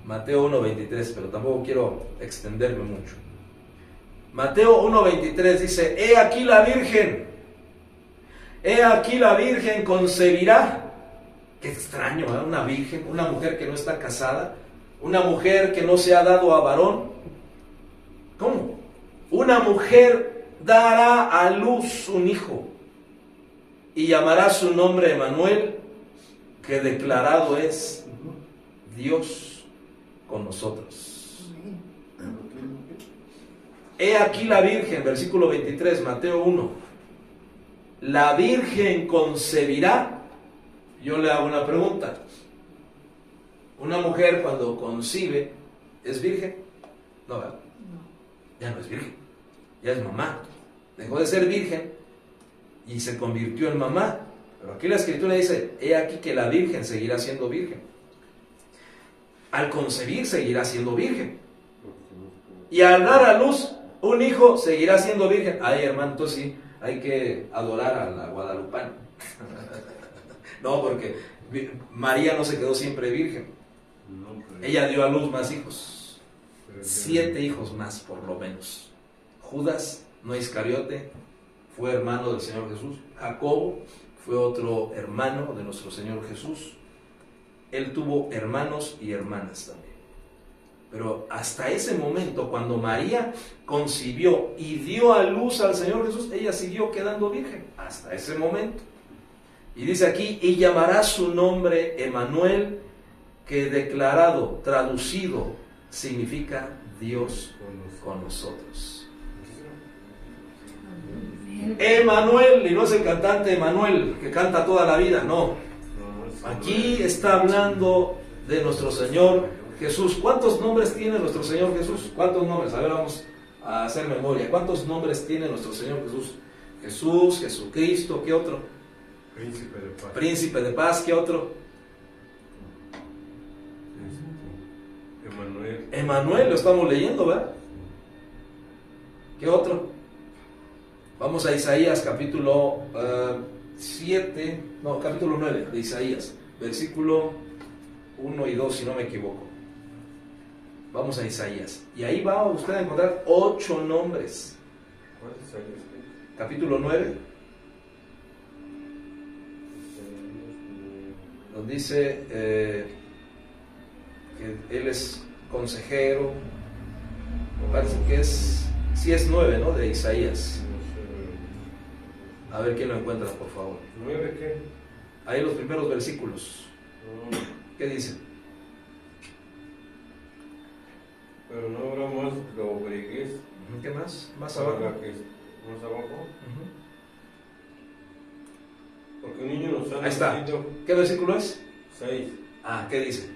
Mateo 1:23, pero tampoco quiero extenderme mucho. Mateo 1:23 dice, he aquí la Virgen concebirá. Qué extraño, ¿eh? Una virgen, una mujer que no está casada, una mujer que no se ha dado a varón. ¿Cómo? Una mujer dará a luz un hijo y llamará su nombre Emmanuel, que declarado es Dios con nosotros. He aquí la Virgen, versículo 23, Mateo 1. La Virgen concebirá. Yo le hago una pregunta. ¿Una mujer cuando concibe es virgen? No, ¿verdad? Ya no es virgen, ya es mamá. Dejó de ser virgen y se convirtió en mamá. Pero aquí la Escritura dice, he aquí que la Virgen seguirá siendo virgen. Al concebir seguirá siendo virgen. Y al dar a luz un hijo seguirá siendo virgen. Ay, hermano, entonces sí, hay que adorar a la guadalupana. No, porque María no se quedó siempre virgen. Ella dio a luz más hijos. 7 hijos más, por lo menos. Judas, no Iscariote, fue hermano del Señor Jesús. Jacobo fue otro hermano de nuestro Señor Jesús. Él tuvo hermanos y hermanas también. Pero hasta ese momento, cuando María concibió y dio a luz al Señor Jesús, ella siguió quedando virgen. Hasta ese momento. Y dice aquí, y llamará su nombre Emmanuel, que declarado, traducido, significa Dios con nosotros. Emmanuel, y no es el cantante Emmanuel que canta toda la vida, no. Aquí está hablando de nuestro Señor Jesús. ¿Cuántos nombres tiene nuestro Señor Jesús? ¿Cuántos nombres? A ver, vamos a hacer memoria. ¿Cuántos nombres tiene nuestro Señor Jesús? Jesús, Jesucristo, ¿qué otro? Príncipe de paz. Príncipe de paz, ¿qué otro? Emmanuel. Emmanuel, lo estamos leyendo, ¿verdad? ¿Qué otro? Vamos a Isaías capítulo 9 de Isaías, versículo 1 y 2, si no me equivoco. Vamos a Isaías. Y ahí va usted a encontrar 8 nombres. ¿Cuál es Isaías? Capítulo 9. Nos dice que Él es consejero. Me parece que es, sí es 9, ¿no? De Isaías. A ver quién lo encuentra, por favor. ¿9 qué? Ahí los primeros versículos. ¿Qué dice? Pero no habrá más lobreguez. ¿Qué más? Más abajo. Más abajo. Porque un niño nos ha Ahí está. nacido. ¿Qué versículo es? 6. Ah, ¿qué dice?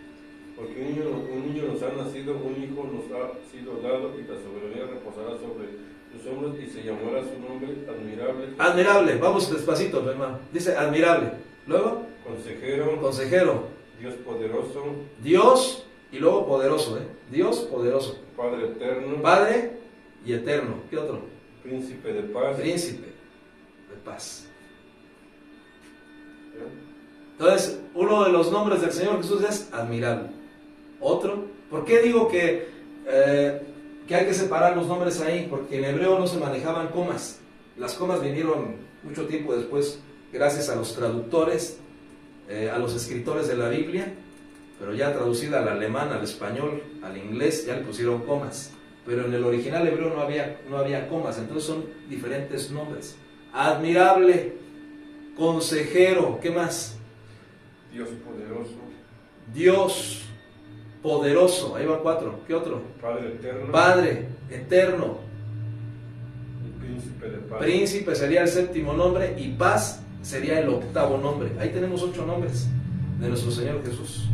Porque un niño nos ha nacido, un hijo nos ha sido dado, y la soberanía reposará sobre sus hombros, y se llamará su nombre admirable. Admirable. Vamos despacito, hermano. Dice admirable. Luego, Consejero, consejero, Dios poderoso, Dios y luego poderoso, Dios poderoso, Padre eterno, Padre y eterno. ¿Qué otro? Príncipe de paz. Príncipe de paz. ¿Ya? Entonces, uno de los nombres del Señor Jesús es admirable. Otro, ¿por qué digo que hay que separar los nombres ahí? Porque en hebreo no se manejaban comas. Las comas vinieron mucho tiempo después, gracias a los traductores, a los escritores de la Biblia, pero ya traducida al alemán, al español, al inglés, ya le pusieron comas. Pero en el original hebreo no había comas, entonces son diferentes nombres. Admirable, consejero, ¿qué más? Dios poderoso, Dios poderoso, ahí van 4. ¿Qué otro? Padre eterno, Padre eterno, y Príncipe de paz. príncipe sería el 7º nombre y paz sería el 8º nombre. Ahí tenemos 8 nombres de nuestro Señor Jesús.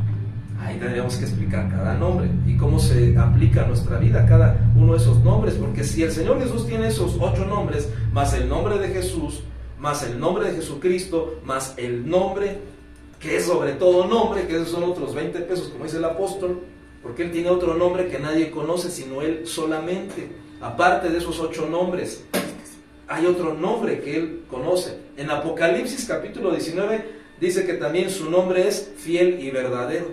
Ahí tendríamos que explicar cada nombre y cómo se aplica a nuestra vida cada uno de esos nombres, porque si el Señor Jesús tiene esos 8 nombres, más el nombre de Jesús, más el nombre de Jesucristo, más el nombre que es sobre todo nombre, que esos son otros 20 pesos, como dice el apóstol, porque Él tiene otro nombre que nadie conoce, sino Él solamente. Aparte de esos 8 nombres, hay otro nombre que Él conoce. En Apocalipsis capítulo 19 dice que también su nombre es fiel y verdadero.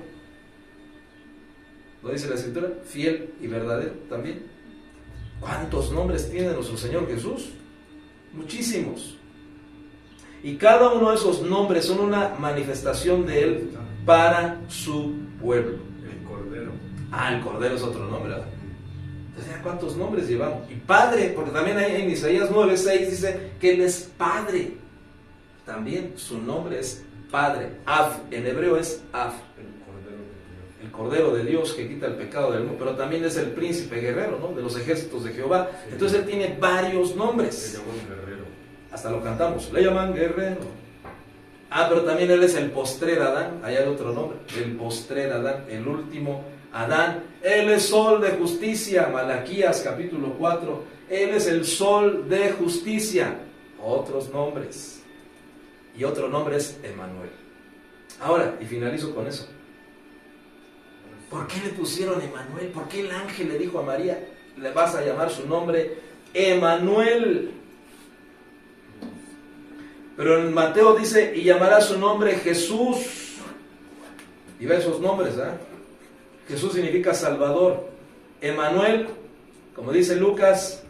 ¿Lo dice la Escritura? Fiel y verdadero también. ¿Cuántos nombres tiene nuestro Señor Jesús? Muchísimos. Y cada uno de esos nombres son una manifestación de Él para su pueblo. El Cordero. El Cordero es otro nombre, ¿verdad? Entonces, ¿cuántos nombres llevamos? Y Padre, porque también hay en Isaías 9:6 dice que Él es Padre. También su nombre es Padre. Av, en hebreo es Av. El Cordero de Dios que quita el pecado del mundo, pero también es el príncipe guerrero, ¿no? De los ejércitos de Jehová. Sí. Entonces Él tiene varios Le nombres. llaman guerrero. Hasta lo cantamos, le llaman guerrero. Pero también Él es el postrer Adán. Ahí hay otro nombre, el postrer Adán, el último Adán. Él es sol de justicia, Malaquías capítulo 4. Él es el sol de justicia. Otros nombres. Y otro nombre es Emmanuel. Ahora, y finalizo con eso. ¿Por qué le pusieron Emmanuel? ¿Por qué el ángel le dijo a María, le vas a llamar su nombre Emmanuel? Pero en Mateo dice, y llamará su nombre Jesús. Y ve esos nombres, Jesús significa Salvador. Emmanuel, como dice Lucas,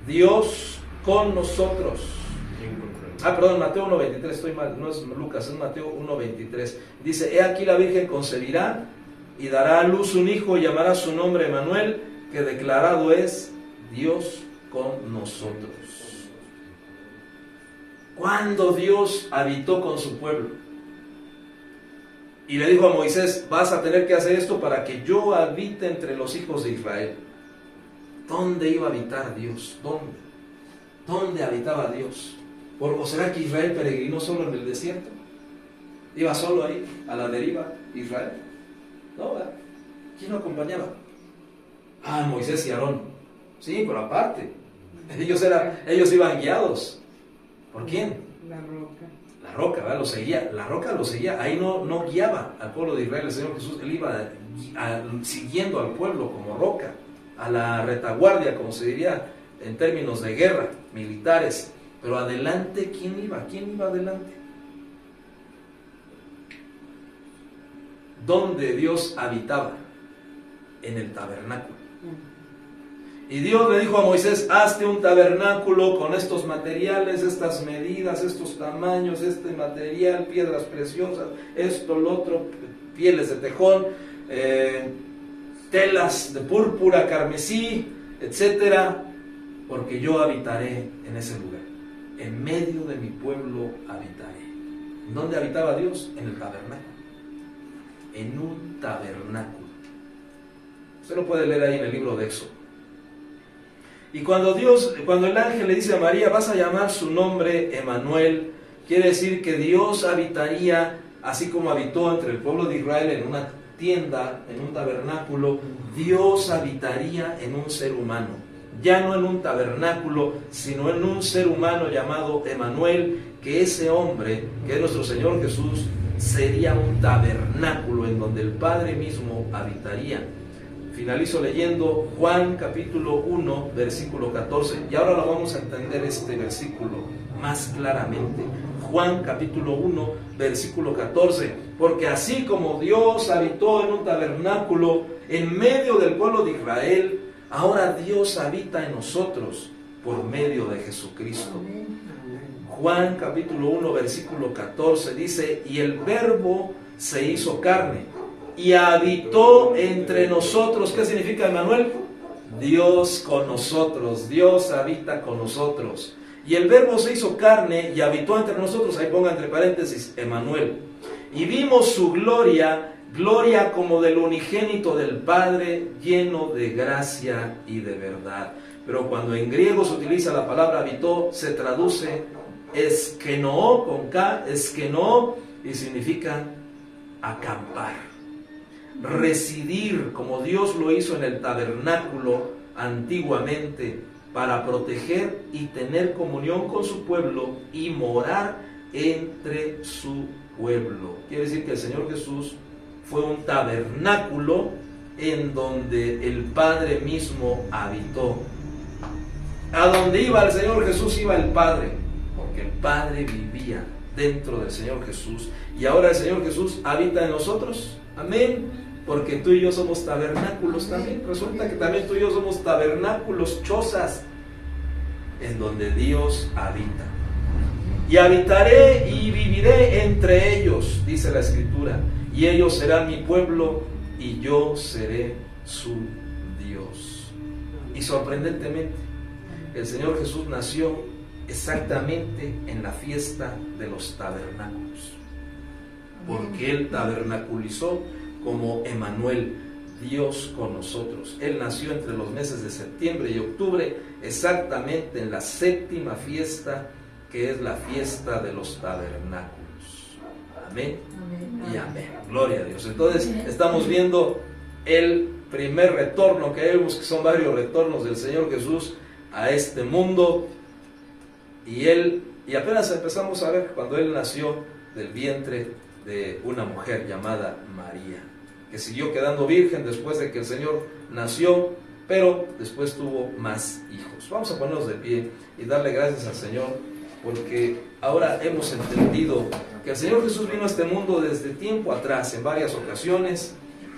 Dios con nosotros. Perdón, Mateo 1:23, estoy mal, no es Lucas, es Mateo 1:23. Dice, he aquí la Virgen concebirá y dará a luz un hijo y llamará su nombre Emmanuel, que declarado es Dios con nosotros. Cuando Dios habitó con su pueblo y le dijo a Moisés, vas a tener que hacer esto para que yo habite entre los hijos de Israel. ¿Dónde iba a habitar Dios? ¿Dónde habitaba Dios? ¿O será que Israel peregrinó solo en el desierto? ¿Iba solo ahí, a la deriva, Israel? No, ¿verdad? ¿Quién lo acompañaba? Moisés y Aarón. Sí, pero aparte, ellos iban guiados. ¿Por quién? La roca. La roca, ¿verdad? La roca lo seguía. Ahí no guiaba al pueblo de Israel el Señor Jesús. Él iba siguiendo al pueblo como roca, a la retaguardia, como se diría en términos de guerra, militares. Pero adelante, ¿quién iba? ¿Quién iba adelante? ¿Dónde Dios habitaba? En el tabernáculo. Y Dios le dijo a Moisés, hazte un tabernáculo con estos materiales, estas medidas, estos tamaños, este material, piedras preciosas, esto, lo otro, pieles de tejón, telas de púrpura, carmesí, etcétera, porque yo habitaré en ese lugar. En medio de mi pueblo habitaré. ¿Dónde habitaba Dios? En el tabernáculo. En un tabernáculo. Usted lo puede leer ahí en el libro de Éxodo. Y cuando el ángel le dice a María, vas a llamar su nombre Emmanuel, quiere decir que Dios habitaría, así como habitó entre el pueblo de Israel en una tienda, en un tabernáculo, Dios habitaría en un ser humano. Ya no en un tabernáculo, sino en un ser humano llamado Emmanuel, que ese hombre, que es nuestro Señor Jesús, sería un tabernáculo en donde el Padre mismo habitaría. Finalizo leyendo Juan capítulo 1, versículo 14, y ahora lo vamos a entender este versículo más claramente. Juan capítulo 1, versículo 14, porque así como Dios habitó en un tabernáculo en medio del pueblo de Israel, ahora Dios habita en nosotros por medio de Jesucristo. Juan capítulo 1, versículo 14 dice, y el Verbo se hizo carne y habitó entre nosotros. ¿Qué significa, Emmanuel? Dios con nosotros, Dios habita con nosotros. Y el Verbo se hizo carne y habitó entre nosotros, ahí ponga entre paréntesis, Emmanuel. Y vimos su gloria, gloria como del unigénito del Padre, lleno de gracia y de verdad. Pero cuando en griego se utiliza la palabra habitó, se traduce eskenoo, con K, eskenoo, y significa acampar. Residir, como Dios lo hizo en el tabernáculo antiguamente, para proteger y tener comunión con su pueblo y morar entre su pueblo. Quiere decir que el Señor Jesús fue un tabernáculo en donde el Padre mismo habitó. A donde iba el Señor Jesús iba el Padre, porque el Padre vivía dentro del Señor Jesús, y ahora el Señor Jesús habita en nosotros. Amén. Porque tú y yo somos tabernáculos también. Resulta que también tú y yo somos tabernáculos, chozas, en donde Dios habita. Y habitaré y viviré entre ellos, dice la Escritura, y ellos serán mi pueblo y yo seré su Dios. Y sorprendentemente, el Señor Jesús nació exactamente en la fiesta de los tabernáculos, porque Él tabernaculizó como Emmanuel, Dios con nosotros. Él nació entre los meses de septiembre y octubre, exactamente en la séptima fiesta, que es la fiesta de los tabernáculos. Amén, amén y amén. Gloria a Dios. Entonces estamos viendo el primer retorno, que vemos que son varios retornos del Señor Jesús a este mundo, y apenas empezamos a ver cuando Él nació del vientre de una mujer llamada María, que siguió quedando virgen después de que el Señor nació, pero después tuvo más hijos. Vamos a ponernos de pie y darle gracias al Señor, porque ahora hemos entendido que el Señor Jesús vino a este mundo desde tiempo atrás, en varias ocasiones,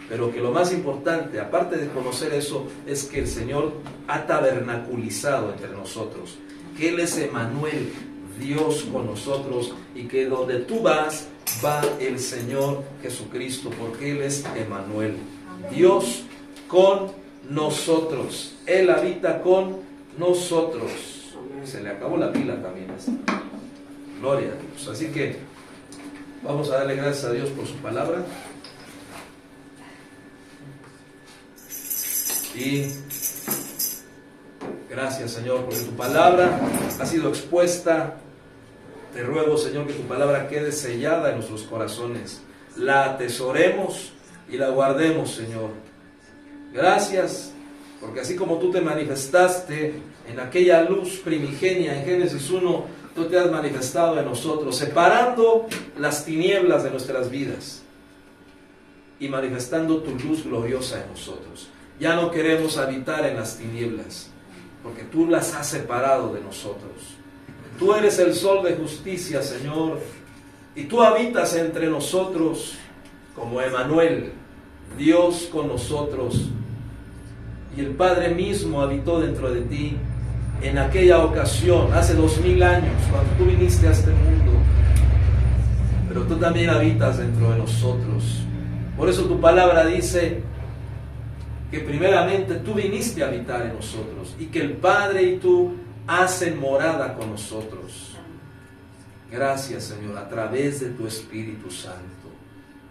pero que lo más importante, aparte de conocer eso, es que el Señor ha tabernaculizado entre nosotros, que Él es Emmanuel, Dios con nosotros, y que donde tú vas, va el Señor Jesucristo, porque Él es Emmanuel, Dios con nosotros. Él habita con nosotros. Se le acabó la pila también. Gloria a Dios. Así que vamos a darle gracias a Dios por su palabra. Y gracias, Señor, porque tu palabra ha sido expuesta. Te ruego, Señor, que tu palabra quede sellada en nuestros corazones. La atesoremos y la guardemos, Señor. Gracias, porque así como tú te manifestaste en aquella luz primigenia en Génesis 1, tú te has manifestado en nosotros, separando las tinieblas de nuestras vidas y manifestando tu luz gloriosa en nosotros. Ya no queremos habitar en las tinieblas, porque tú las has separado de nosotros. Tú eres el sol de justicia, Señor, y tú habitas entre nosotros como Emmanuel, Dios con nosotros. Y el Padre mismo habitó dentro de ti en aquella ocasión, hace 2000 años, cuando tú viniste a este mundo. Pero tú también habitas dentro de nosotros. Por eso tu palabra dice que primeramente tú viniste a habitar en nosotros, y que el Padre y tú hacen morada con nosotros. Gracias, Señor, a través de tu Espíritu Santo.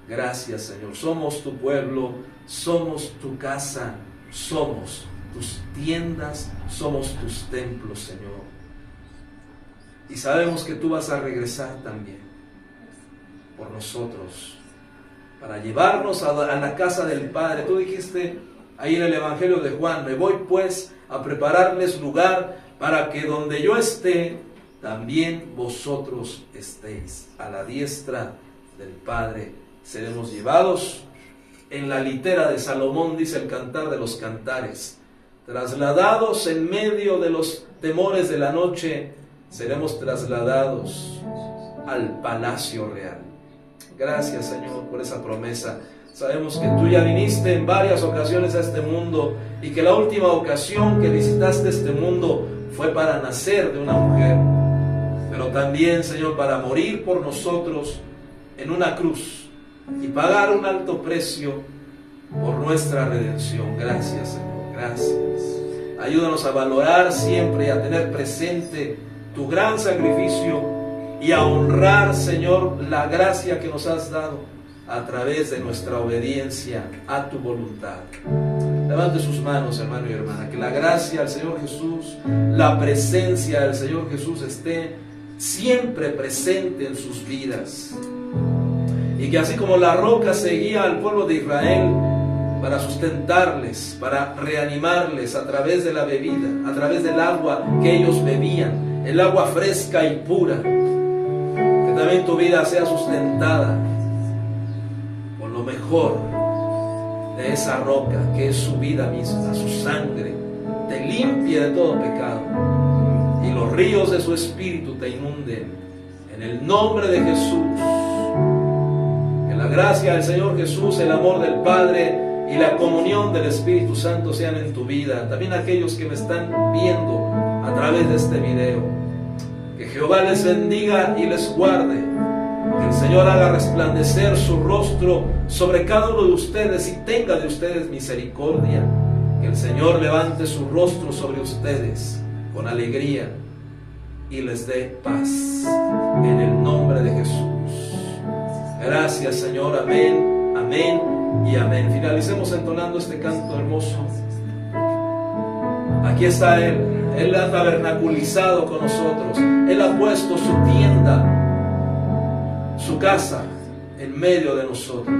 Gracias, Señor. Somos tu pueblo, somos tu casa, somos tus tiendas, somos tus templos, Señor. Y sabemos que tú vas a regresar también por nosotros, para llevarnos a la casa del Padre. Tú dijiste ahí en el Evangelio de Juan: me voy pues a prepararles lugar, para que donde yo esté, también vosotros estéis, a la diestra del Padre. Seremos llevados en la litera de Salomón, dice el Cantar de los Cantares, trasladados en medio de los temores de la noche, seremos trasladados al palacio real. Gracias, Señor, por esa promesa. Sabemos que tú ya viniste en varias ocasiones a este mundo y que la última ocasión que visitaste este mundo fue para nacer de una mujer, pero también, Señor, para morir por nosotros en una cruz y pagar un alto precio por nuestra redención. Gracias, Señor, gracias. Ayúdanos a valorar siempre y a tener presente tu gran sacrificio y a honrar, Señor, la gracia que nos has dado a través de nuestra obediencia a tu voluntad. Levante sus manos, hermano y hermana, que la gracia del Señor Jesús, la presencia del Señor Jesús esté siempre presente en sus vidas. Y que así como la roca seguía al pueblo de Israel para sustentarles, para reanimarles a través de la bebida, a través del agua que ellos bebían, el agua fresca y pura, que también tu vida sea sustentada con lo mejor de esa roca que es su vida misma, su sangre, te limpie de todo pecado y los ríos de su espíritu te inunden. En el nombre de Jesús, que la gracia del Señor Jesús, el amor del Padre y la comunión del Espíritu Santo sean en tu vida. También aquellos que me están viendo a través de este video, que Jehová les bendiga y les guarde, que el Señor haga resplandecer su rostro sobre cada uno de ustedes y tenga de ustedes misericordia, que el Señor levante su rostro sobre ustedes con alegría y les dé paz en el nombre de Jesús. Gracias, Señor, amén, amén y amén. Finalicemos entonando este canto hermoso. Aquí está Él ha tabernaculizado con nosotros, Él ha puesto su tienda, su casa en medio de nosotros.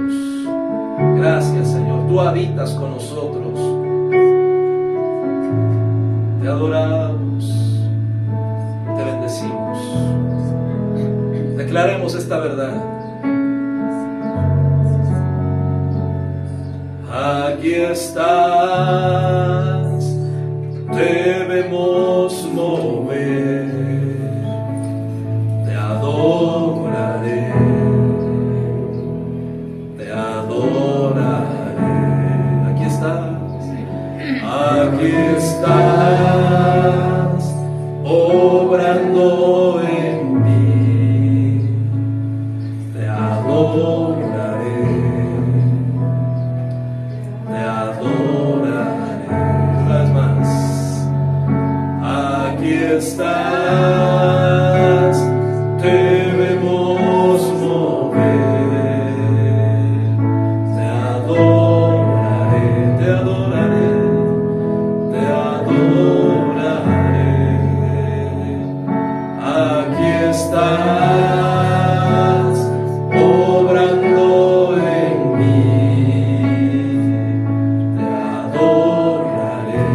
Gracias, Señor, tú habitas con nosotros. Te adoramos, te bendecimos. Declaremos esta verdad. Aquí estás, debemos mover, te adoraré, te adoraré. Aquí estás, obrando en mí, te adoraré, te adoraré. Una vez más, aquí estás, debemos mover, te adoraré, te adoraré, te adoraré. Aquí estás, obrando en mí, te adoraré,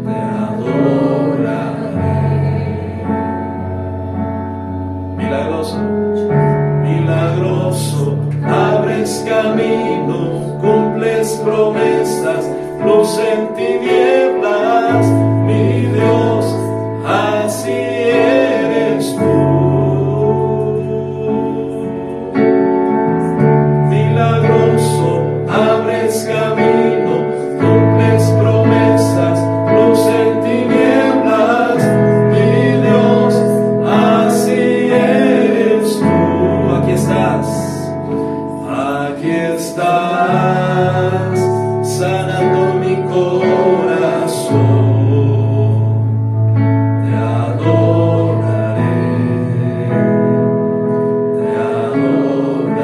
te adoraré. Milagroso, milagroso, abres camino, cumples promesas, luz en tinieblas, mi Dios, así eres tú. Milagroso, abres camino, cumples promesas, luz en tinieblas, mi Dios, así eres tú. Aquí estás, sanando mi corazón, te adoraré, te adoraré.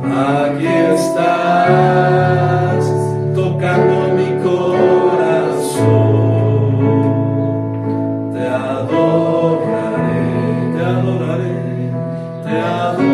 Aquí estás, tocando mi corazón, te adoraré, te adoraré, te adoraré.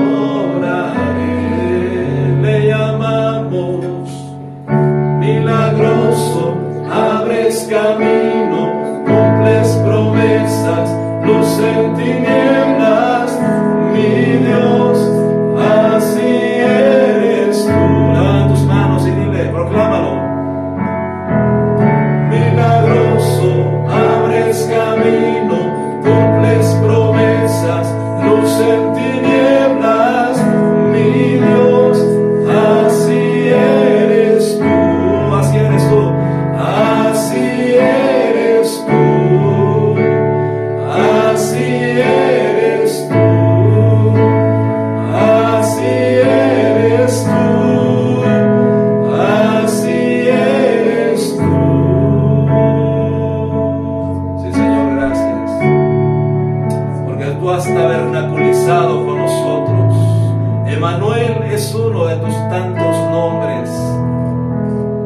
es uno de tus tantos nombres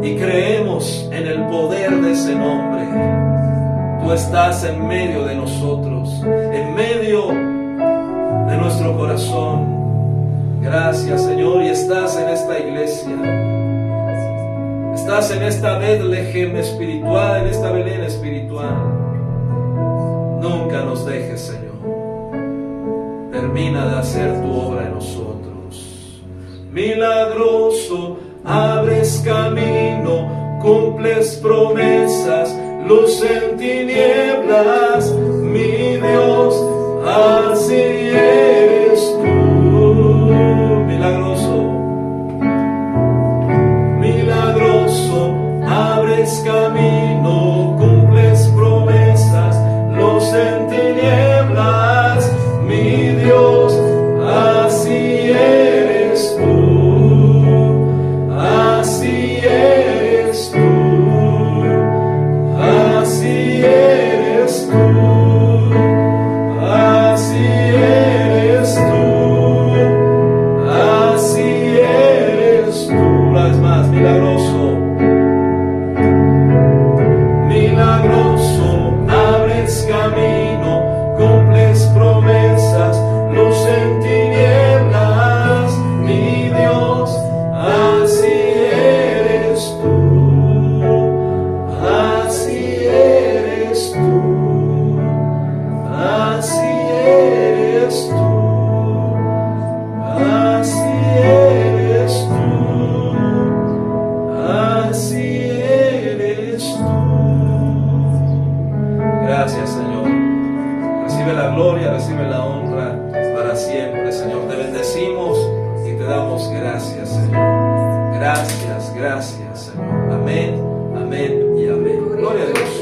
y creemos en el poder de ese nombre. Tú estás en medio de nosotros, en medio de nuestro corazón. Gracias, Señor, y estás en esta iglesia. Estás en esta Betlehem espiritual, en esta Belén espiritual. Nunca nos dejes, Señor. Termina de hacer tu obra en nosotros. Milagroso, abres camino, cumples promesas, luz en tinieblas, mi Dios, así eres tú. Milagroso, milagroso, abres camino, cumples promesas, luz en tinieblas, mi Dios, así eres tú, así eres tú, así eres tú, así eres tú, así eres tú. Una vez más, milagroso, milagroso, abres camino, cumples promesas, luz en tinieblas, mi Dios, así eres tú, así eres tú, así eres tú, así eres tú, así eres tú. Gracias, Señor. Recibe la gloria, recibe la honra para siempre, Señor. Te bendecimos y te damos gracias, Señor. Gracias, gracias, Señor. Amén, amén y amén. Gloria a Dios.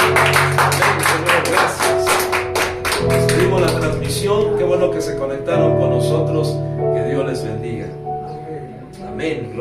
Amén, Señor. Gracias. Despedimos la transmisión. Qué bueno que se conectaron con nosotros. Que Dios les bendiga. Amén.